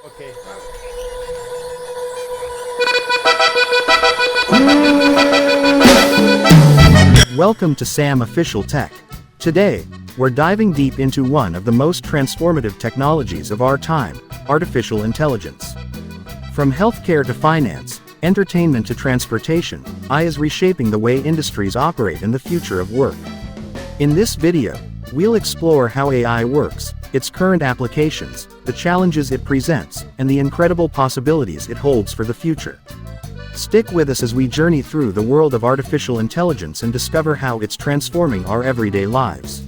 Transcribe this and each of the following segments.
Okay. Welcome to Sam Official Tech. Today, we're diving deep into one of the most transformative technologies of our time, artificial intelligence. From healthcare to finance, entertainment to transportation, AI is reshaping the way industries operate and the future of work. In this video, we'll explore how AI works, its current applications, the challenges it presents, and the incredible possibilities it holds for the future. Stick with us as we journey through the world of artificial intelligence and discover how it's transforming our everyday lives.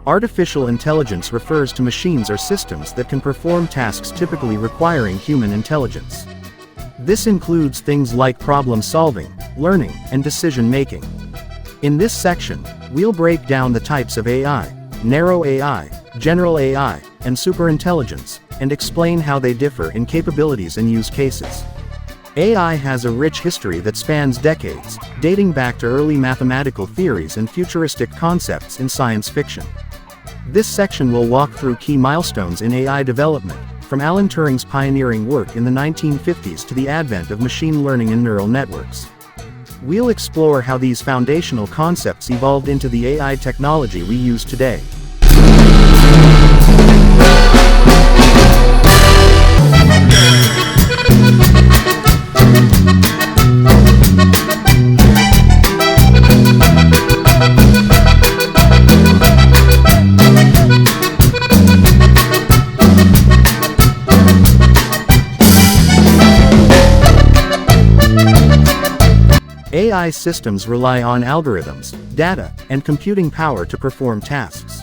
Artificial intelligence refers to machines or systems that can perform tasks typically requiring human intelligence. This includes things like problem solving, learning, and decision making. In this section, we'll break down the types of AI, narrow AI, general AI, and superintelligence, and explain how they differ in capabilities and use cases. AI has a rich history that spans decades, dating back to early mathematical theories and futuristic concepts in science fiction. This section will walk through key milestones in AI development, from Alan Turing's pioneering work in the 1950s to the advent of machine learning and neural networks. We'll explore how these foundational concepts evolved into the AI technology we use today. AI systems rely on algorithms, data, and computing power to perform tasks.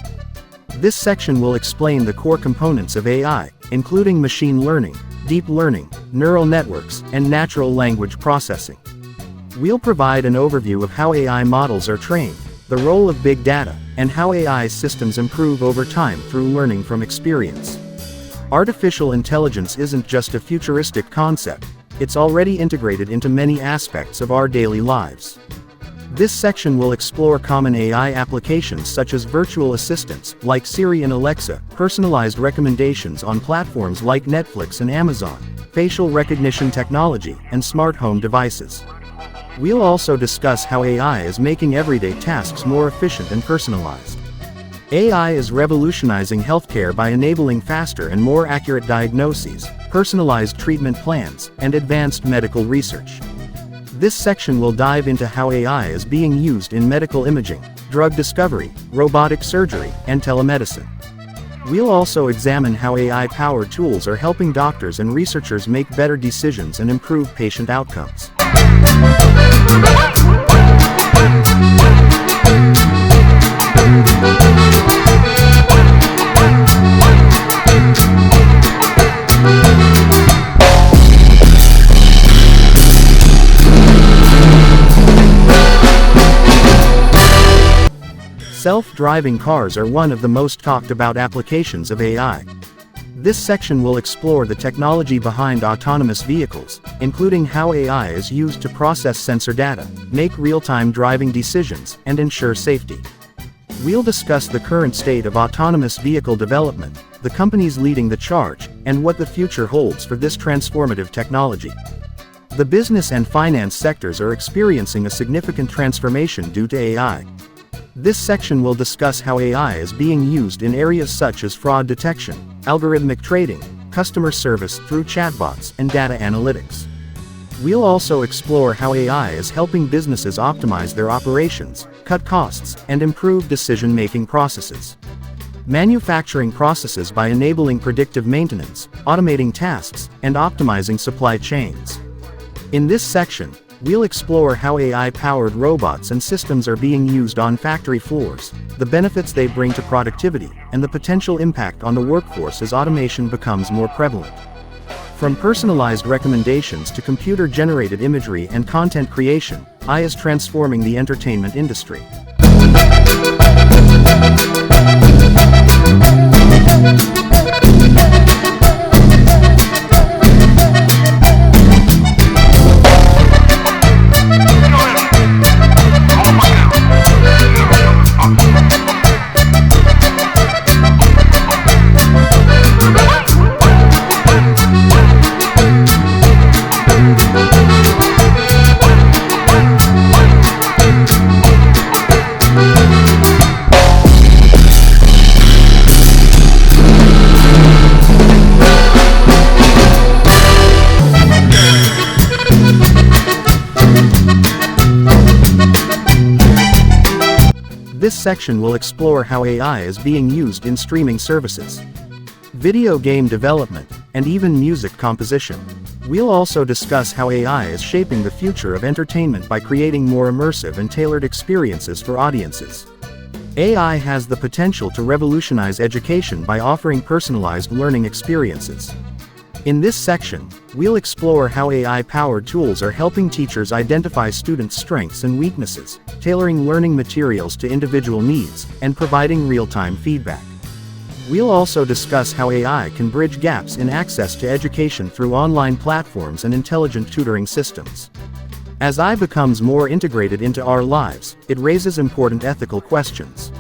This section will explain the core components of AI, including machine learning, deep learning, neural networks, and natural language processing. We'll provide an overview of how AI models are trained, the role of big data, and how AI systems improve over time through learning from experience. Artificial intelligence isn't just a futuristic concept. It's already integrated into many aspects of our daily lives. This section will explore common AI applications such as virtual assistants, like Siri and Alexa, personalized recommendations on platforms like Netflix and Amazon, facial recognition technology, and smart home devices. We'll also discuss how AI is making everyday tasks more efficient and personalized. AI is revolutionizing healthcare by enabling faster and more accurate diagnoses, personalized treatment plans, and advanced medical research. This section will dive into how AI is being used in medical imaging, drug discovery, robotic surgery, and telemedicine. We'll also examine how AI-powered tools are helping doctors and researchers make better decisions and improve patient outcomes. Self-driving cars are one of the most talked about applications of AI. This section will explore the technology behind autonomous vehicles, including how AI is used to process sensor data, make real-time driving decisions, and ensure safety. We'll discuss the current state of autonomous vehicle development, the companies leading the charge, and what the future holds for this transformative technology. The business and finance sectors are experiencing a significant transformation due to AI. This section will discuss how AI is being used in areas such as fraud detection, algorithmic trading, customer service through chatbots, and data analytics. We'll also explore how AI is helping businesses optimize their operations, cut costs, and improve decision-making processes. Manufacturing processes by enabling predictive maintenance, automating tasks, and optimizing supply chains. In this section, we'll explore how AI-powered robots and systems are being used on factory floors, the benefits they bring to productivity, and the potential impact on the workforce as automation becomes more prevalent. From personalized recommendations to computer-generated imagery and content creation, AI is transforming the entertainment industry. This section will explore how AI is being used in streaming services, video game development, and even music composition. We'll also discuss how AI is shaping the future of entertainment by creating more immersive and tailored experiences for audiences. AI has the potential to revolutionize education by offering personalized learning experiences. In this section, we'll explore how AI-powered tools are helping teachers identify students' strengths and weaknesses, tailoring learning materials to individual needs, and providing real-time feedback. We'll also discuss how AI can bridge gaps in access to education through online platforms and intelligent tutoring systems. As AI becomes more integrated into our lives, it raises important ethical questions.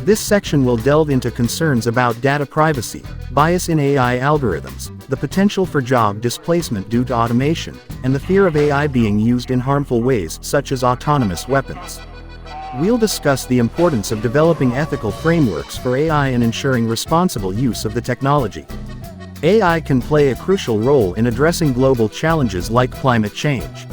This section will delve into concerns about data privacy, bias in AI algorithms, the potential for job displacement due to automation, and the fear of AI being used in harmful ways such as autonomous weapons. We'll discuss the importance of developing ethical frameworks for AI and ensuring responsible use of the technology. AI can play a crucial role in addressing global challenges like climate change.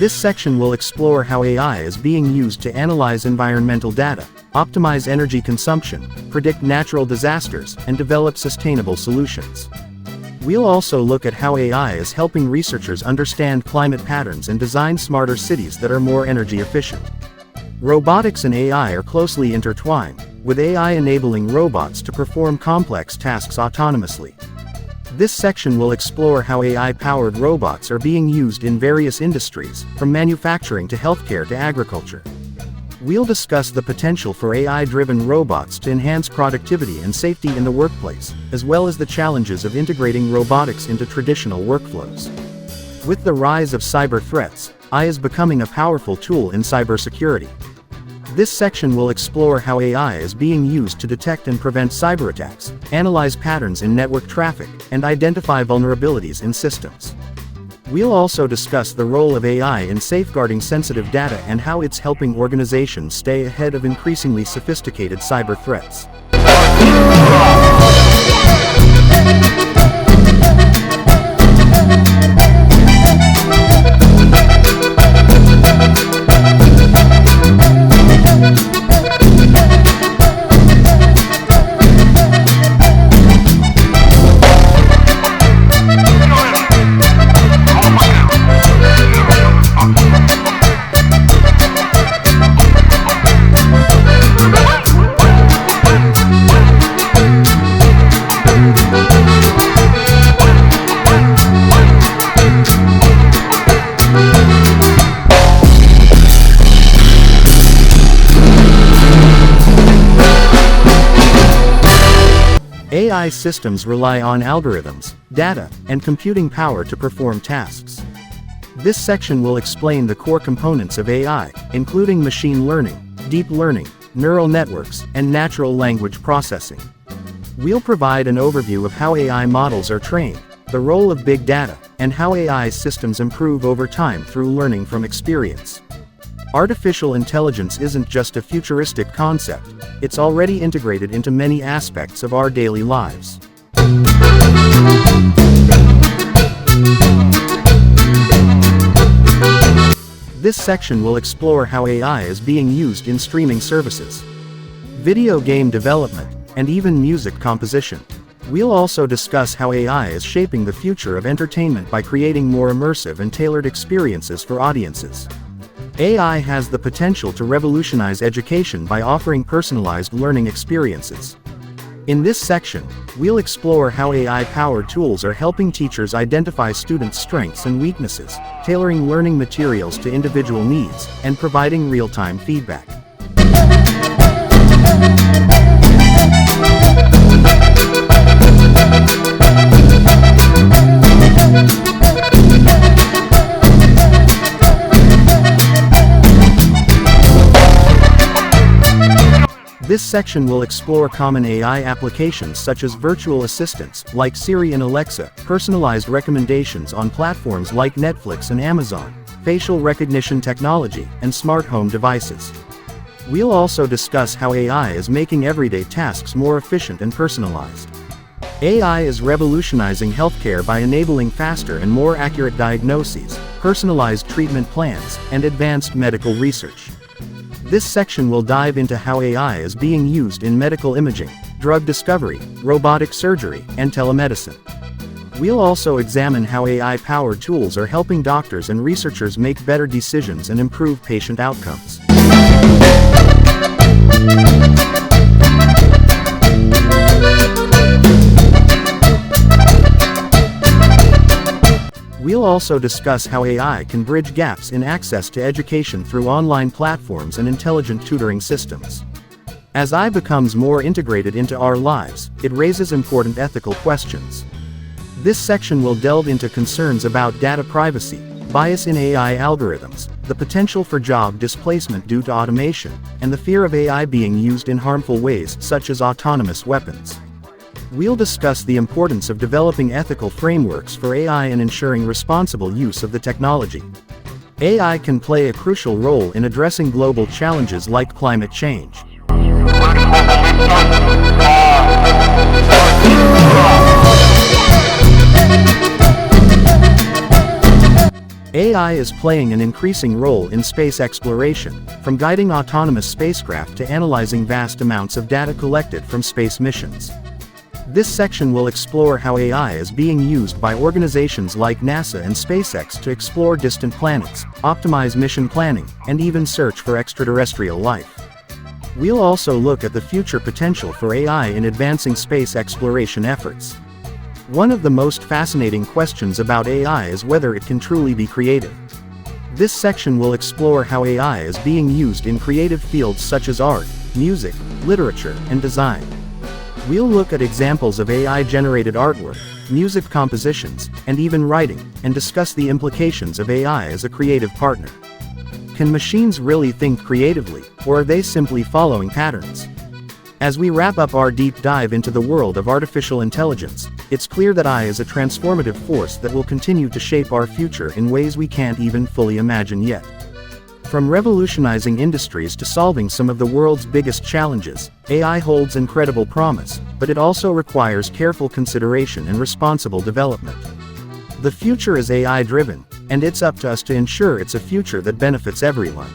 This section will explore how AI is being used to analyze environmental data, optimize energy consumption, predict natural disasters, and develop sustainable solutions. We'll also look at how AI is helping researchers understand climate patterns and design smarter cities that are more energy efficient. Robotics and AI are closely intertwined, with AI enabling robots to perform complex tasks autonomously. This section will explore how AI-powered robots are being used in various industries, from manufacturing to healthcare to agriculture. We'll discuss the potential for AI-driven robots to enhance productivity and safety in the workplace, as well as the challenges of integrating robotics into traditional workflows. With the rise of cyber threats, AI is becoming a powerful tool in cybersecurity. This section will explore how AI is being used to detect and prevent cyberattacks, analyze patterns in network traffic, and identify vulnerabilities in systems. We'll also discuss the role of AI in safeguarding sensitive data and how it's helping organizations stay ahead of increasingly sophisticated cyber threats. AI systems rely on algorithms, data, and computing power to perform tasks. This section will explain the core components of AI, including machine learning, deep learning, neural networks, and natural language processing. We'll provide an overview of how AI models are trained, the role of big data, and how AI systems improve over time through learning from experience. Artificial intelligence isn't just a futuristic concept, it's already integrated into many aspects of our daily lives. This section will explore how AI is being used in streaming services, video game development, and even music composition. We'll also discuss how AI is shaping the future of entertainment by creating more immersive and tailored experiences for audiences. AI has the potential to revolutionize education by offering personalized learning experiences. In this section, we'll explore how AI-powered tools are helping teachers identify students' strengths and weaknesses, tailoring learning materials to individual needs, and providing real-time feedback. This section will explore common AI applications such as virtual assistants, like Siri and Alexa, personalized recommendations on platforms like Netflix and Amazon, facial recognition technology, and smart home devices. We'll also discuss how AI is making everyday tasks more efficient and personalized. AI is revolutionizing healthcare by enabling faster and more accurate diagnoses, personalized treatment plans, and advanced medical research. This section will dive into how AI is being used in medical imaging, drug discovery, robotic surgery, and telemedicine. We'll also examine how AI-powered tools are helping doctors and researchers make better decisions and improve patient outcomes. We'll also discuss how AI can bridge gaps in access to education through online platforms and intelligent tutoring systems. As AI becomes more integrated into our lives, it raises important ethical questions. This section will delve into concerns about data privacy, bias in AI algorithms, the potential for job displacement due to automation, and the fear of AI being used in harmful ways such as autonomous weapons. We'll discuss the importance of developing ethical frameworks for AI and ensuring responsible use of the technology. AI can play a crucial role in addressing global challenges like climate change. AI is playing an increasing role in space exploration, from guiding autonomous spacecraft to analyzing vast amounts of data collected from space missions. This section will explore how AI is being used by organizations like NASA and SpaceX to explore distant planets, optimize mission planning, and even search for extraterrestrial life. We'll also look at the future potential for AI in advancing space exploration efforts. One of the most fascinating questions about AI is whether it can truly be creative. This section will explore how AI is being used in creative fields such as art, music, literature, and design. We'll look at examples of AI-generated artwork, music compositions, and even writing, and discuss the implications of AI as a creative partner. Can machines really think creatively, or are they simply following patterns? As we wrap up our deep dive into the world of artificial intelligence, it's clear that AI is a transformative force that will continue to shape our future in ways we can't even fully imagine yet. From revolutionizing industries to solving some of the world's biggest challenges, AI holds incredible promise, but it also requires careful consideration and responsible development. The future is AI-driven, and it's up to us to ensure it's a future that benefits everyone.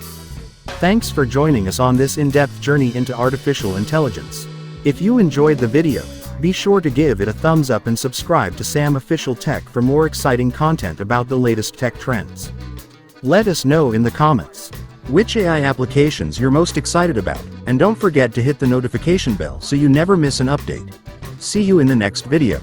Thanks for joining us on this in-depth journey into artificial intelligence. If you enjoyed the video, be sure to give it a thumbs up and subscribe to Sam Official Tech for more exciting content about the latest tech trends. Let us know in the comments which AI applications you're most excited about, and don't forget to hit the notification bell so you never miss an update. See you in the next video.